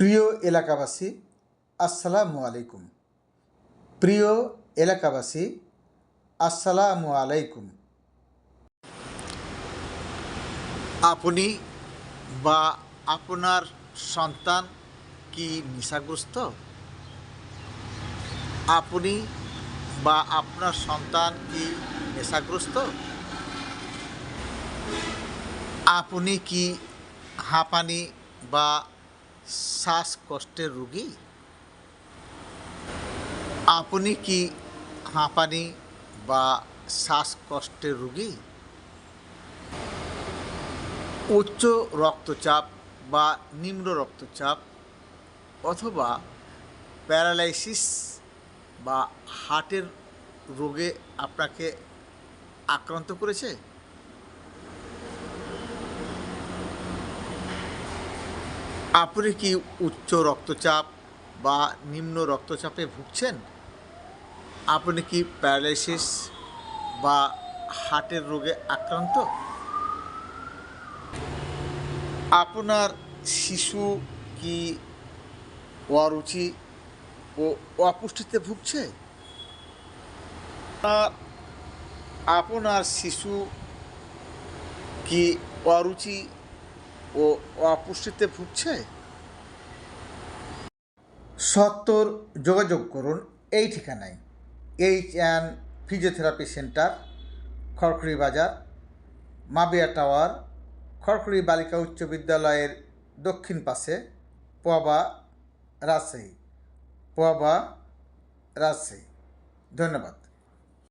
প্রিয় এলাকাবাসী, আসসালামু আলাইকুম। প্রিয় এলাকাবাসী, আসসালামু আলাইকুম। আপনি বা আপনার সন্তান কি নেশাগ্রস্ত? আপনি বা আপনার সন্তান কি নেশাগ্রস্ত? আপনি কি হাঁপানি বা শ্বাসকষ্টের রোগী? আপনি কি হাঁপানি বা শ্বাসকষ্টের রোগী? উচ্চ রক্তচাপ বা নিম্ন রক্তচাপ অথবা প্যারালাইসিস বা হার্টের রোগে আপনাকে আক্রান্ত করেছে? আপনি কি উচ্চ রক্তচাপ বা নিম্ন রক্তচাপে ভুগছেন? আপনি কি প্যারালাইসিস বা হার্টের রোগে আক্রান্ত? আপনার শিশু কি অরুচি ও অপুষ্টিতে ভুগছে? আপনার শিশু কি অরুচি ও অপুষ্টিতে ভুগছে? সত্বর যোগাযোগ করুন এই ঠিকানায়। H&N ফিজিওথেরাপি সেন্টার, খড়খড়ি বাজার, মাবিয়া টাওয়ার, খড়খড়ি বালিকা উচ্চ বিদ্যালয়ের দক্ষিণ পাশে, পোয়াবা, রাজশাহী। পোয়াবা, রাজশাহী। ধন্যবাদ।